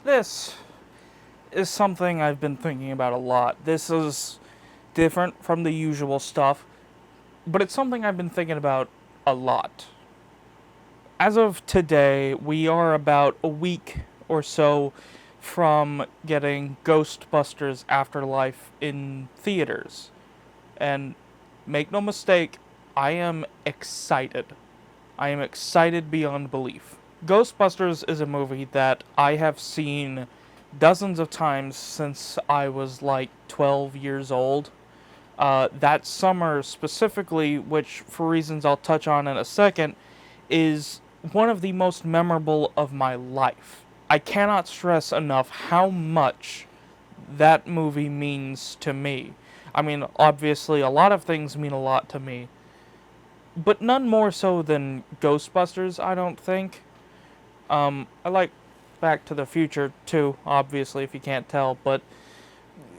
This is something I've been thinking about a lot. This is different from the usual stuff, but it's something I've been thinking about a lot. As of today, we are about a week or so from getting Ghostbusters Afterlife in theaters. And make no mistake, I am excited. I am excited beyond belief. Ghostbusters is a movie that I have seen dozens of times since I was like 12 years old. That summer specifically, which for reasons I'll touch on in a second, is one of the most memorable of my life. I cannot stress enough how much that movie means to me. I mean, obviously, a lot of things mean a lot to me, but none more so than Ghostbusters, I don't think. I like Back to the Future too, obviously, if you can't tell, but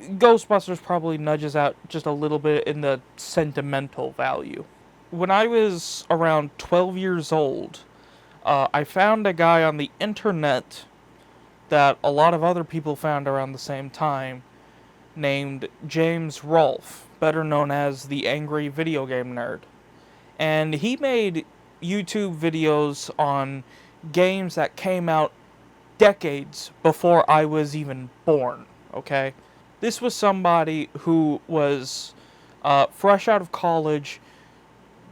Ghostbusters probably nudges out just a little bit in the sentimental value. When I was around 12 years old, I found a guy on the internet that a lot of other people found around the same time named James Rolfe, better known as the Angry Video Game Nerd. And he made YouTube videos on games that came out decades before I was even born, okay? This was somebody who was fresh out of college,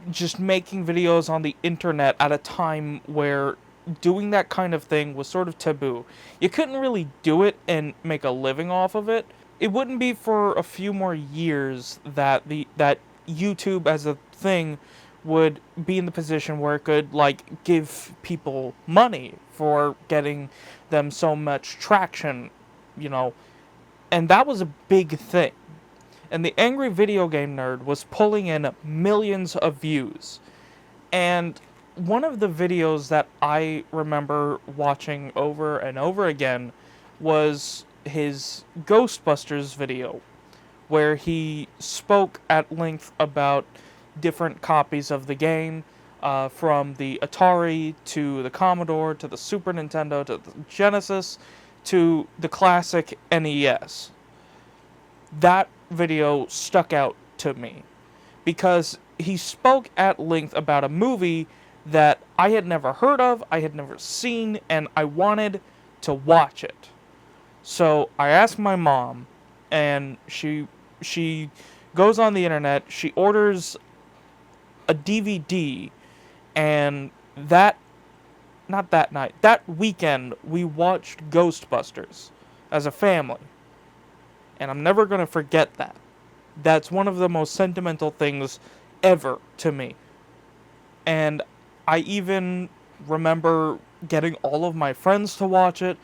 just making videos on the internet at a time where doing that kind of thing was sort of taboo. You couldn't really do it and make a living off of it. It wouldn't be for a few more years that that YouTube as a thing would be in the position where it could like give people money for getting them so much traction, you know. And that was a big thing. And the Angry Video Game Nerd was pulling in millions of views. And one of the videos that I remember watching over and over again was his Ghostbusters video, where he spoke at length about different copies of the game, from the Atari to the Commodore to the Super Nintendo to the Genesis to the classic NES. That video stuck out to me because he spoke at length about a movie that I had never heard of, I had never seen, and I wanted to watch it. So I asked my mom, and she goes on the internet, she orders a DVD, and that weekend, we watched Ghostbusters as a family. And I'm never going to forget that. That's one of the most sentimental things ever to me. And I even remember getting all of my friends to watch it.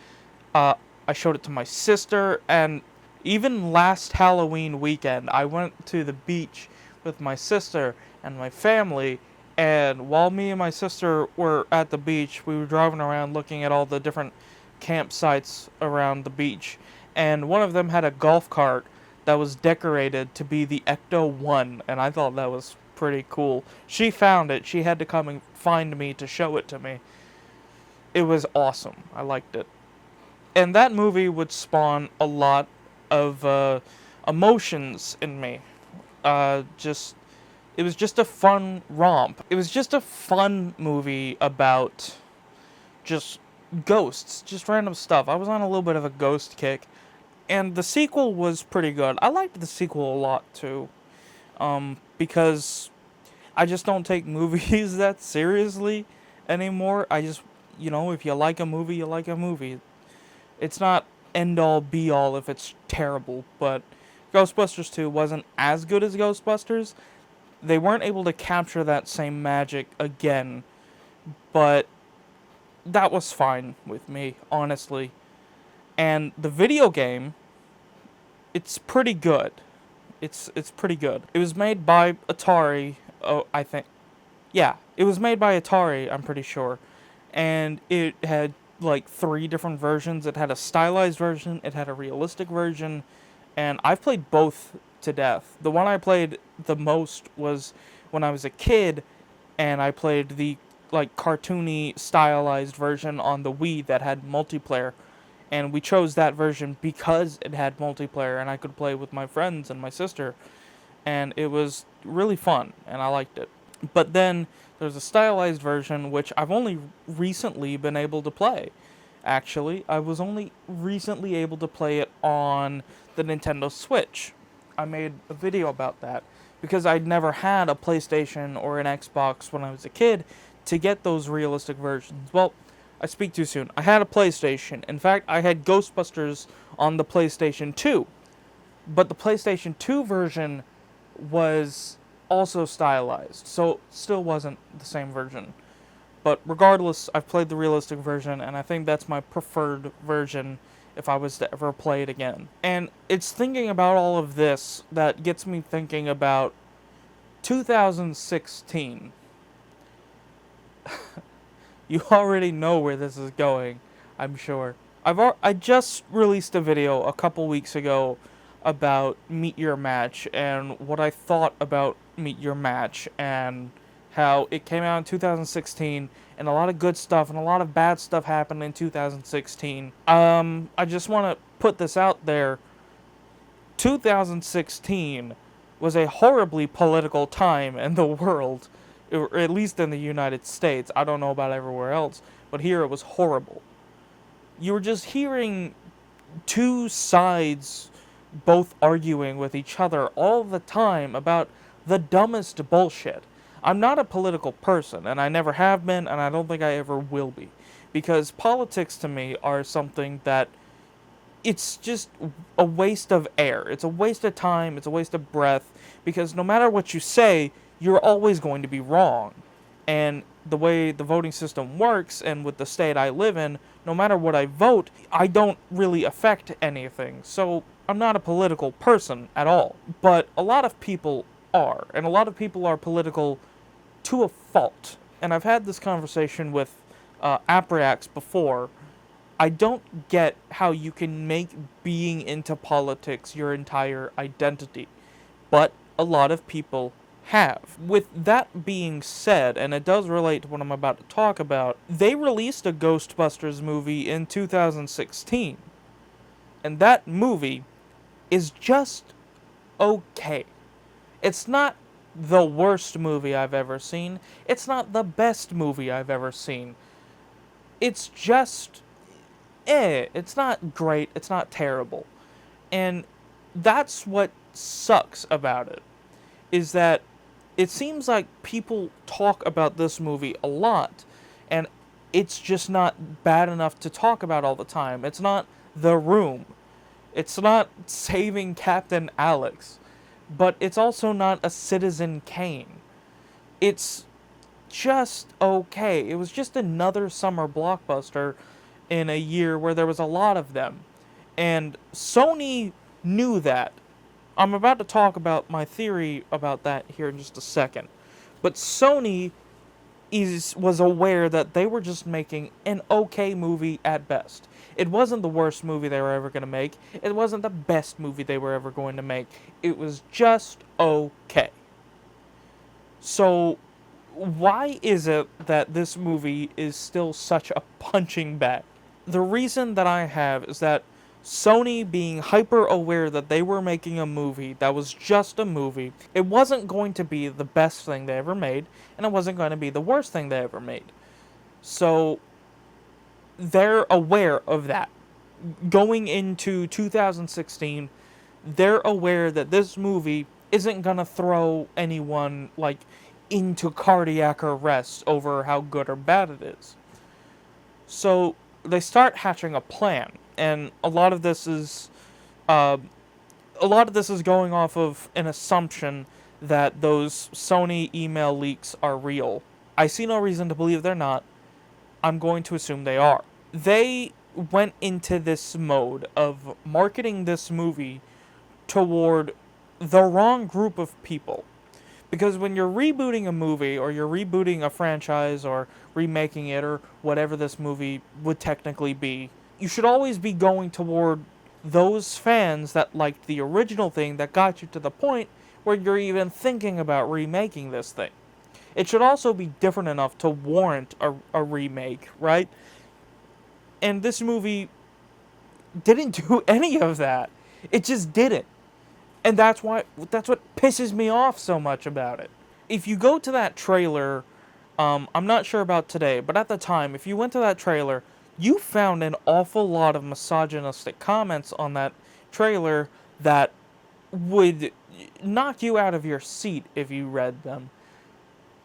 I showed it to my sister, and even last Halloween weekend, I went to the beach with my sister and my family, and while me and my sister were at the beach, we were driving around looking at all the different campsites around the beach, and one of them had a golf cart that was decorated to be the Ecto-1, and I thought that was pretty cool. She found it. She had to come and find me to show it to me. It was awesome. I liked it. And that movie would spawn a lot of emotions in me. It was just a fun romp. It was just a fun movie about just ghosts, just random stuff. I was on a little bit of a ghost kick. And the sequel was pretty good. I liked the sequel a lot, too. Because I just don't take movies that seriously anymore. I just, if you like a movie, you like a movie. It's not end-all, be-all if it's terrible, but Ghostbusters 2 wasn't as good as Ghostbusters. They weren't able to capture that same magic again, but that was fine with me, honestly. And the video game, it's pretty good. It's pretty good. It was made by Atari, I think. Yeah, it was made by Atari, I'm pretty sure. And it had like 3 different versions. It had a stylized version, it had a realistic version, and I've played both to death. The one I played the most was when I was a kid, and I played the like cartoony stylized version on the Wii that had multiplayer. And we chose that version because it had multiplayer and I could play with my friends and my sister. And it was really fun and I liked it. But then there's a stylized version which I've only recently been able to play. Actually, I was only recently able to play it on the Nintendo Switch. I made a video about that because I'd never had a PlayStation or an Xbox when I was a kid to get those realistic versions. Well, I speak too soon. I had a PlayStation. In fact, I had Ghostbusters on the PlayStation 2. But the PlayStation 2 version was also stylized, so it still wasn't the same version. But regardless, I've played the realistic version, and I think that's my preferred version if I was to ever play it again. And it's thinking about all of this that gets me thinking about 2016. You already know where this is going, I'm sure. I just released a video a couple weeks ago about Meet Your Match and what I thought about Meet Your Match and how it came out in 2016 and a lot of good stuff and a lot of bad stuff happened in 2016. I just want to put this out there. 2016 was a horribly political time in the world, or at least in the United States. I don't know about everywhere else, but here it was horrible. You were just hearing two sides both arguing with each other all the time about the dumbest bullshit. I'm not a political person, and I never have been, and I don't think I ever will be. Because politics to me are something that it's just a waste of air. It's a waste of time, it's a waste of breath, because no matter what you say, you're always going to be wrong. And the way the voting system works, and with the state I live in, no matter what I vote, I don't really affect anything. So I'm not a political person at all. But a lot of people are, and a lot of people are political to a fault. And I've had this conversation with Apriax before. I don't get how you can make being into politics your entire identity. But a lot of people have. With that being said, and it does relate to what I'm about to talk about, they released a Ghostbusters movie in 2016. And that movie is just okay. It's not the worst movie I've ever seen. It's not the best movie I've ever seen. It's just it's not great, it's not terrible. And that's what sucks about it, is that it seems like people talk about this movie a lot, and it's just not bad enough to talk about all the time. It's not The Room. It's not Saving Captain Alex. But it's also not a Citizen Kane. It's just okay. It was just another summer blockbuster in a year where there was a lot of them. And Sony knew that. I'm about to talk about my theory about that here in just a second. But Sony was aware that they were just making an okay movie at best. It wasn't the worst movie they were ever going to make. It wasn't the best movie they were ever going to make. It was just okay. So, why is it that this movie is still such a punching bag? The reason that I have is that Sony, being hyper aware that they were making a movie that was just a movie, it wasn't going to be the best thing they ever made, and it wasn't going to be the worst thing they ever made. So, they're aware of that. Going into 2016, they're aware that this movie isn't going to throw anyone, into cardiac arrest over how good or bad it is. So, they start hatching a plan. And a lot of this is going off of an assumption that those Sony email leaks are real. I see no reason to believe they're not. I'm going to assume they are. They went into this mode of marketing this movie toward the wrong group of people. Because when you're rebooting a movie, or you're rebooting a franchise, or remaking it, or whatever this movie would technically be, you should always be going toward those fans that liked the original thing that got you to the point where you're even thinking about remaking this thing. It should also be different enough to warrant a remake, right? And this movie didn't do any of that. It just didn't. And that's what pisses me off so much about it. If you go to that trailer, I'm not sure about today, but at the time, if you went to that trailer, you found an awful lot of misogynistic comments on that trailer that would knock you out of your seat if you read them.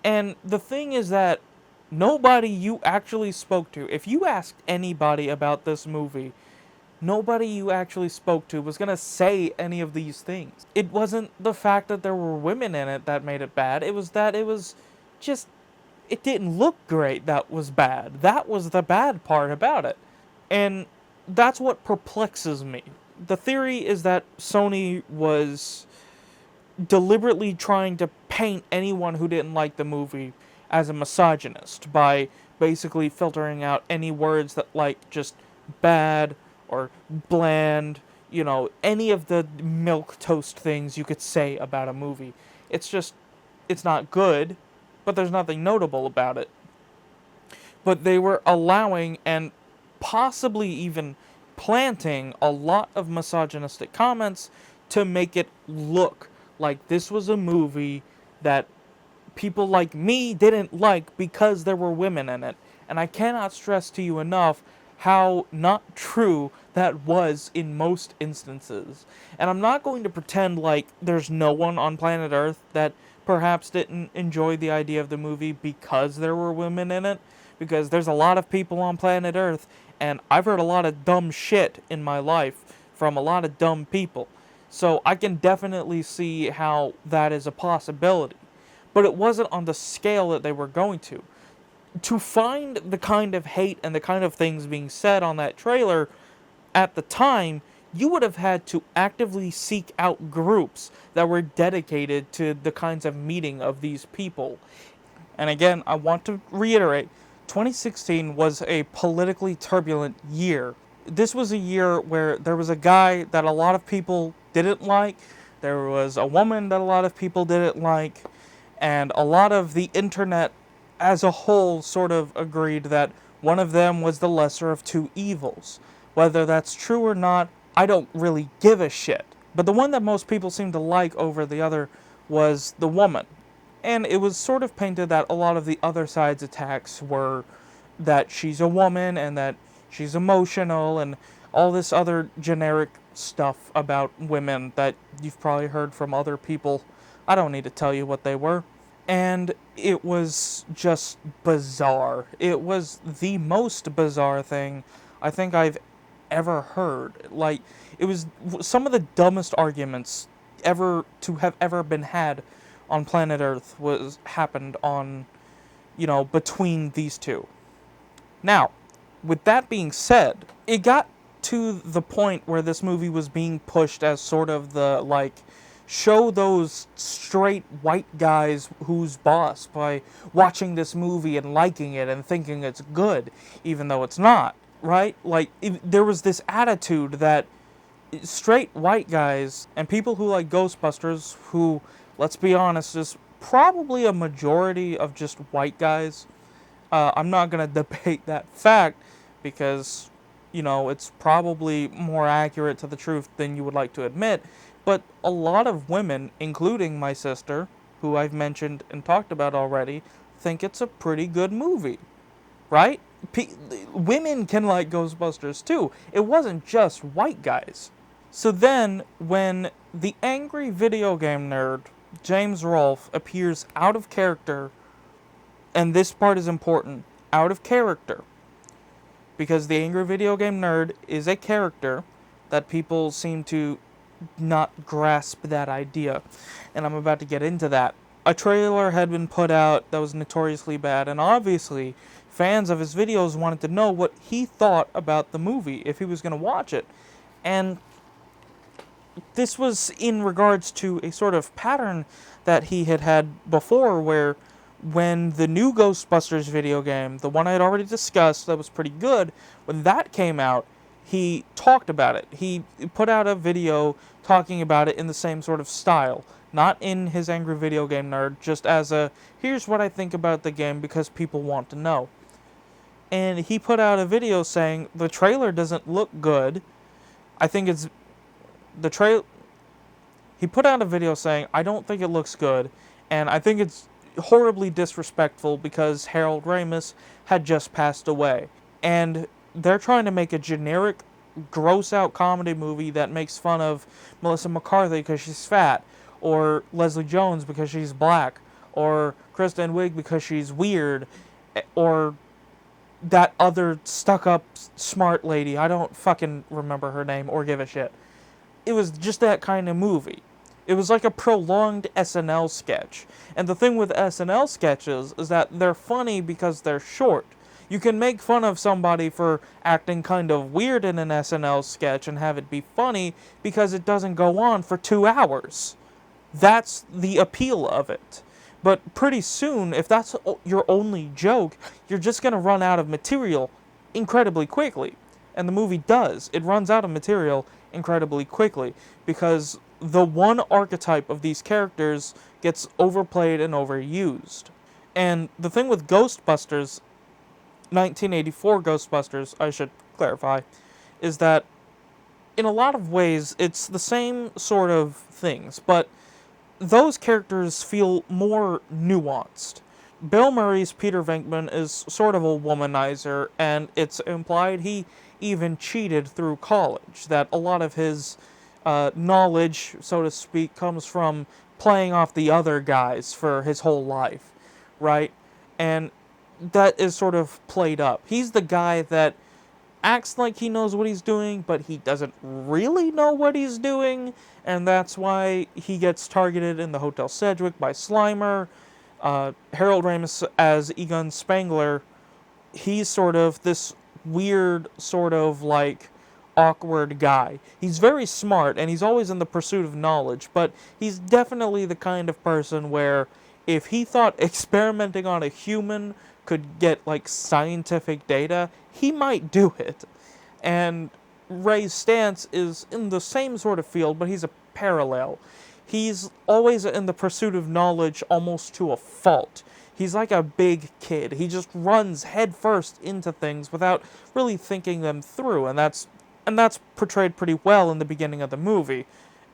And the thing is that nobody you actually spoke to, if you asked anybody about this movie, nobody you actually spoke to was going to say any of these things. It wasn't the fact that there were women in it that made it bad. It was that it was just, it didn't look great that was bad. That was the bad part about it. And that's what perplexes me. The theory is that Sony was deliberately trying to paint anyone who didn't like the movie as a misogynist by basically filtering out any words that like just bad or bland, any of the milquetoast things you could say about a movie. It's just, it's not good, but there's nothing notable about it. But they were allowing and possibly even planting a lot of misogynistic comments to make it look like this was a movie that people like me didn't like because there were women in it. And I cannot stress to you enough how not true that was in most instances. And I'm not going to pretend like there's no one on planet Earth that perhaps didn't enjoy the idea of the movie because there were women in it, because there's a lot of people on planet Earth, and I've heard a lot of dumb shit in my life from a lot of dumb people. So I can definitely see how that is a possibility. But it wasn't on the scale that they were going to. To find the kind of hate and the kind of things being said on that trailer at the time, you would have had to actively seek out groups that were dedicated to the kinds of meeting of these people. And again, I want to reiterate, 2016 was a politically turbulent year. This was a year where there was a guy that a lot of people didn't like, there was a woman that a lot of people didn't like, and a lot of the internet as a whole sort of agreed that one of them was the lesser of two evils. Whether that's true or not, I don't really give a shit. But the one that most people seemed to like over the other was the woman. And it was sort of painted that a lot of the other side's attacks were that she's a woman and that she's emotional and all this other generic stuff about women that you've probably heard from other people. I don't need to tell you what they were. And it was just bizarre. It was the most bizarre thing I think I've ever heard. Like, it was some of the dumbest arguments ever been had on planet Earth happened on, between these two. Now, with that being said, it got to the point where this movie was being pushed as sort of the, show those straight white guys who's boss by watching this movie and liking it and thinking it's good, even though it's not, right? There was this attitude that straight white guys and people who like Ghostbusters, who, let's be honest, is probably a majority of just white guys. I'm not going to debate that fact because, it's probably more accurate to the truth than you would like to admit. But a lot of women, including my sister, who I've mentioned and talked about already, think it's a pretty good movie, right? Women can like Ghostbusters too. It wasn't just white guys. So then, when the angry video game nerd, James Rolfe, appears out of character, and this part is important, out of character, because the angry video game nerd is a character that people seem to not grasp that idea, and I'm about to get into that. A trailer had been put out that was notoriously bad, and obviously fans of his videos wanted to know what he thought about the movie, if he was going to watch it. And this was in regards to a sort of pattern that he had before, where when the new Ghostbusters video game, the one I had already discussed that was pretty good, when that came out, he talked about it. He put out a video talking about it in the same sort of style. Not in his Angry Video Game Nerd, just as a, here's what I think about the game because people want to know. And he put out a video saying, the trailer doesn't look good, I think it's the trail. He put out a video saying, I don't think it looks good, and I think it's horribly disrespectful because Harold Ramis had just passed away. And they're trying to make a generic, gross out comedy movie that makes fun of Melissa McCarthy because she's fat, or Leslie Jones because she's black, or Kristen Wiig because she's weird, or that other stuck-up smart lady. I don't fucking remember her name or give a shit. It was just that kind of movie. It was like a prolonged SNL sketch. And the thing with SNL sketches is that they're funny because they're short. You can make fun of somebody for acting kind of weird in an SNL sketch and have it be funny because it doesn't go on for 2 hours. That's the appeal of it. But pretty soon, if that's your only joke, you're just going to run out of material incredibly quickly. And the movie does. It runs out of material incredibly quickly because the one archetype of these characters gets overplayed and overused. And the thing with Ghostbusters, 1984 Ghostbusters, I should clarify, is that in a lot of ways it's the same sort of things, but those characters feel more nuanced. Bill Murray's Peter Venkman is sort of a womanizer, and it's implied he even cheated through college, that a lot of his knowledge, so to speak, comes from playing off the other guys for his whole life, right? And that is sort of played up. He's the guy that acts like he knows what he's doing, but he doesn't really know what he's doing, and that's why he gets targeted in the Hotel Sedgwick by Slimer. Harold Ramis as Egon Spengler, he's sort of this weird, sort of like awkward guy. He's very smart, and he's always in the pursuit of knowledge, but he's definitely the kind of person where if he thought experimenting on a human could get like scientific data, he might do it. And Ray's stance is in the same sort of field, but he's a parallel. He's always in the pursuit of knowledge almost to a fault. He's like a big kid. He just runs headfirst into things without really thinking them through, and that's portrayed pretty well in the beginning of the movie.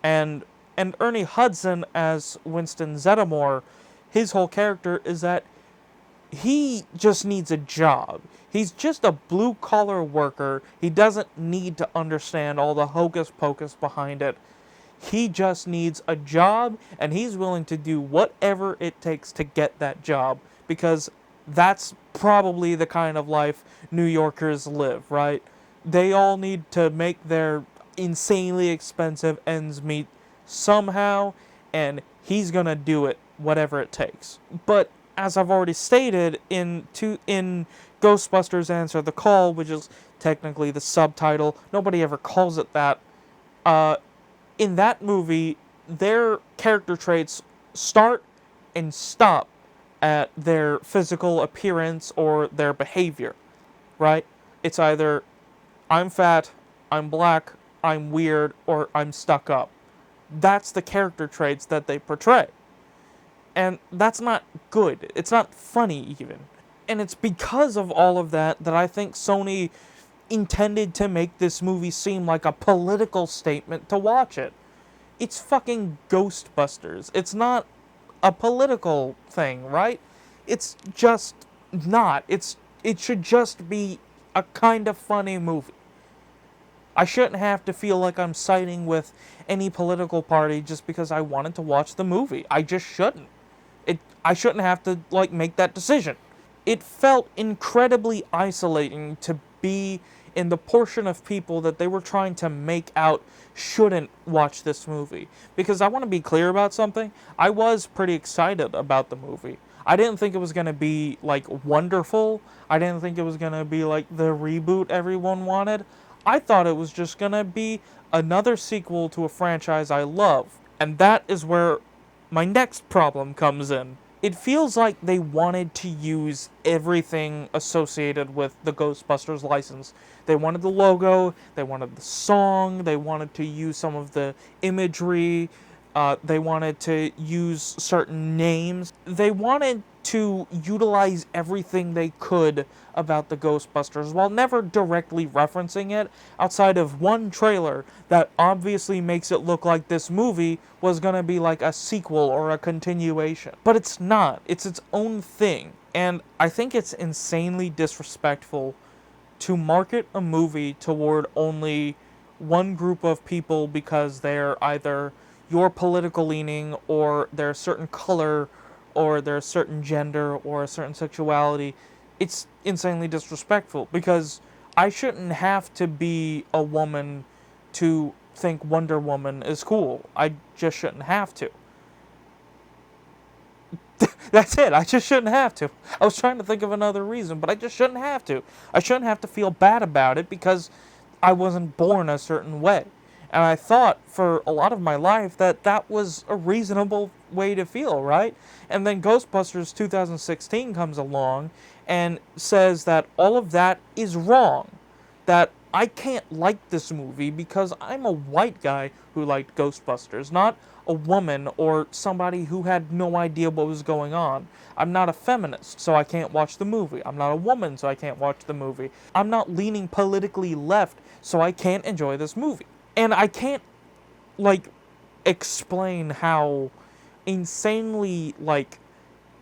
And Ernie Hudson as Winston Zeddemore, his whole character is that he just needs a job. He's just a blue-collar worker. He doesn't need to understand all the hocus-pocus behind it. He just needs a job, and he's willing to do whatever it takes to get that job, because that's probably the kind of life New Yorkers live, right? They all need to make their insanely expensive ends meet somehow, and he's gonna do it, whatever it takes. But as I've already stated, in Ghostbusters Answer the Call, which is technically the subtitle, nobody ever calls it that, in that movie, their character traits start and stop at their physical appearance or their behavior, right? It's either I'm fat, I'm black, I'm weird, or I'm stuck up. That's the character traits that they portray. And that's not good. It's not funny, even. And it's because of all of that that I think Sony intended to make this movie seem like a political statement to watch it. It's fucking Ghostbusters. It's not a political thing, right? It's just not. It should just be a kind of funny movie. I shouldn't have to feel like I'm siding with any political party just because I wanted to watch the movie. I just shouldn't. I shouldn't have to, make that decision. It felt incredibly isolating to be in the portion of people that they were trying to make out shouldn't watch this movie. Because I want to be clear about something. I was pretty excited about the movie. I didn't think it was going to be, wonderful. I didn't think it was going to be, the reboot everyone wanted. I thought it was just going to be another sequel to a franchise I love. And that is where my next problem comes in. It feels like they wanted to use everything associated with the Ghostbusters license. They wanted the logo, they wanted the song, they wanted to use some of the imagery, They wanted to use certain names. They wanted to utilize everything they could about the Ghostbusters while never directly referencing it outside of one trailer that obviously makes it look like this movie was going to be like a sequel or a continuation. But it's not. It's its own thing. And I think it's insanely disrespectful to market a movie toward only one group of people because they're either your political leaning or they're a certain color or they're a certain gender or a certain sexuality. It's insanely disrespectful because I shouldn't have to be a woman to think Wonder Woman is cool. I just shouldn't have to. That's it. I just shouldn't have to. I was trying to think of another reason, but I just shouldn't have to. I shouldn't have to feel bad about it because I wasn't born a certain way. And I thought for a lot of my life that that was a reasonable way to feel, right? And then Ghostbusters 2016 comes along and says that all of that is wrong. That I can't like this movie because I'm a white guy who liked Ghostbusters, not a woman or somebody who had no idea what was going on. I'm not a feminist, so I can't watch the movie. I'm not a woman, so I can't watch the movie. I'm not leaning politically left, so I can't enjoy this movie. And I can't, explain how insanely,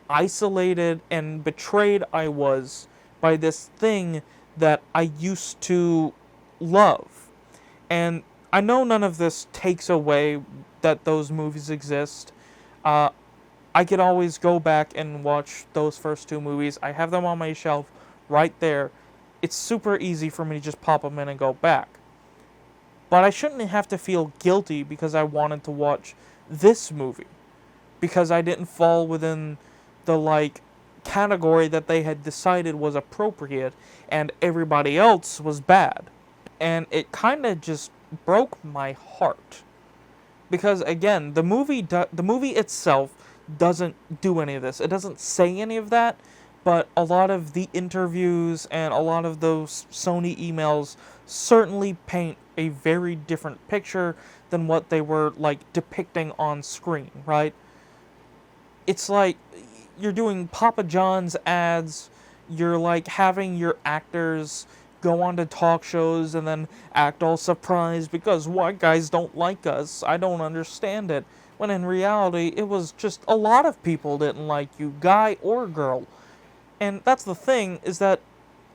isolated and betrayed I was by this thing that I used to love. And I know none of this takes away that those movies exist. I could always go back and watch those first two movies. I have them on my shelf right there. It's super easy for me to just pop them in and go back. But I shouldn't have to feel guilty because I wanted to watch this movie. Because I didn't fall within the, category that they had decided was appropriate and everybody else was bad. And it kind of just broke my heart. Because, again, the movie itself doesn't do any of this. It doesn't say any of that, but a lot of the interviews and a lot of those Sony emails certainly paint a very different picture than what they were, depicting on screen, right? It's like you're doing Papa John's ads, you're, having your actors go on to talk shows and then act all surprised because white guys don't like us. I don't understand it. When in reality, it was just a lot of people didn't like you, guy or girl. And that's the thing, is that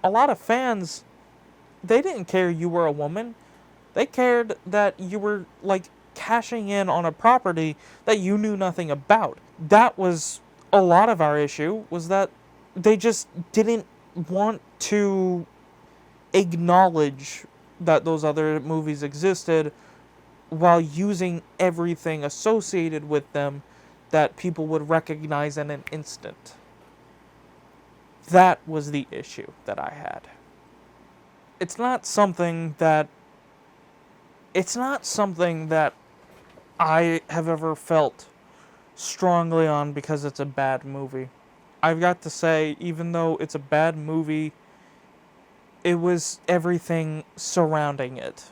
a lot of fans, they didn't care you were a woman. They cared that you were, cashing in on a property that you knew nothing about. That was a lot of our issue, was that they just didn't want to acknowledge that those other movies existed while using everything associated with them that people would recognize in an instant. That was the issue that I had. It's not something that I have ever felt strongly on because it's a bad movie. I've got to say, even though it's a bad movie, it was everything surrounding it.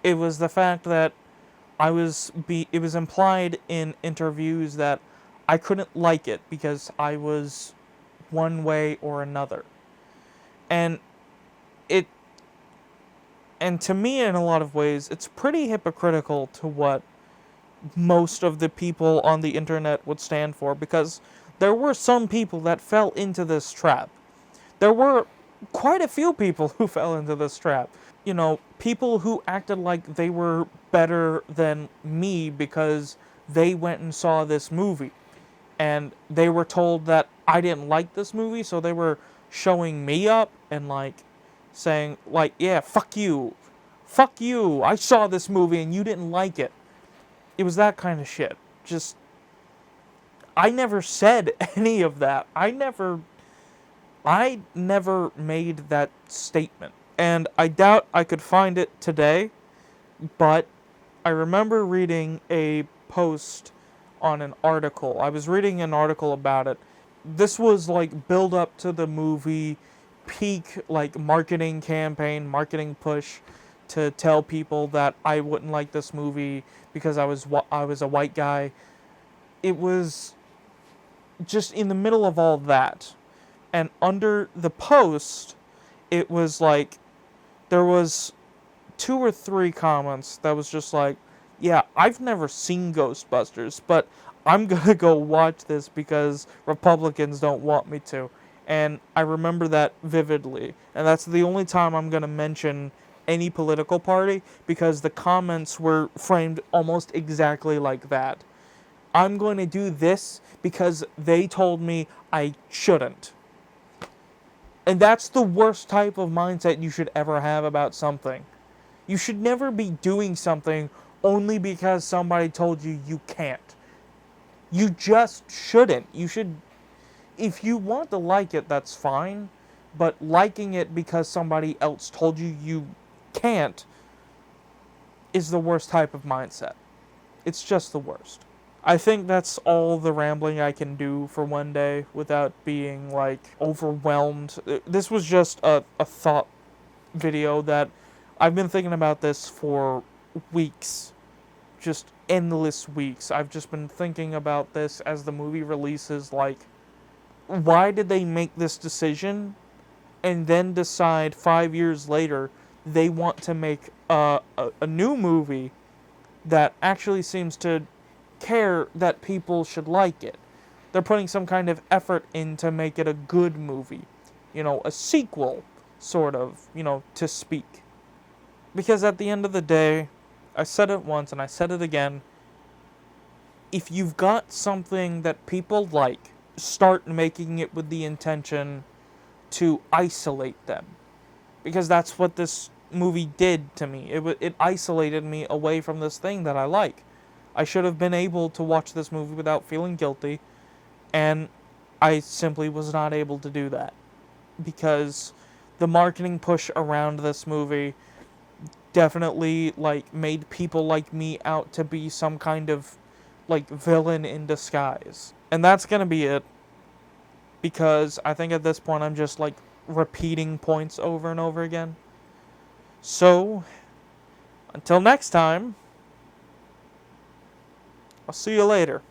It was the fact that it was implied in interviews that I couldn't like it because I was one way or another. And to me, in a lot of ways, it's pretty hypocritical to what most of the people on the internet would stand for, because there were some people that fell into this trap. There were quite a few people who fell into this trap. You know, people who acted like they were better than me because they went and saw this movie. And they were told that I didn't like this movie, so they were showing me up and, saying, yeah, fuck you. Fuck you. I saw this movie and you didn't like it. It was that kind of shit. Just, I never said any of that. I never made that statement. And I doubt I could find it today, but I remember reading a post on an article. I was reading an article about it. This was build up to the movie, peak marketing campaign, marketing push to tell people that I wouldn't like this movie because I was a white guy. It was just in the middle of all that. And under the post, it was like, there was 2 or 3 comments that was just like, yeah, I've never seen Ghostbusters, but I'm gonna go watch this because Republicans don't want me to. And I remember that vividly. And that's the only time I'm gonna mention any political party, because the comments were framed almost exactly like that. I'm going to do this because they told me I shouldn't. And that's the worst type of mindset you should ever have about something. You should never be doing something only because somebody told you you can't. You just shouldn't. You should, if you want to like it, that's fine. But liking it because somebody else told you you can't is the worst type of mindset. It's just the worst. I think that's all the rambling I can do for one day without being, like, overwhelmed. This was just a thought video that I've been thinking about this for weeks. Just endless weeks. I've just been thinking about this as the movie releases, like, why did they make this decision and then decide 5 years later they want to make a new movie that actually seems to care that people should like it. They're putting some kind of effort in to make it a good movie. You know, a sequel, sort of, to speak. Because at the end of the day, I said it once and I said it again, if you've got something that people like, start making it with the intention to isolate them. Because that's what this movie did to me. It isolated me away from this thing that I like. I should have been able to watch this movie without feeling guilty, and I simply was not able to do that. Because the marketing push around this movie definitely, like, made people like me out to be some kind of, like, villain in disguise. And that's gonna be it. Because I think at this point I'm just, like, repeating points over and over again. So, until next time, I'll see you later.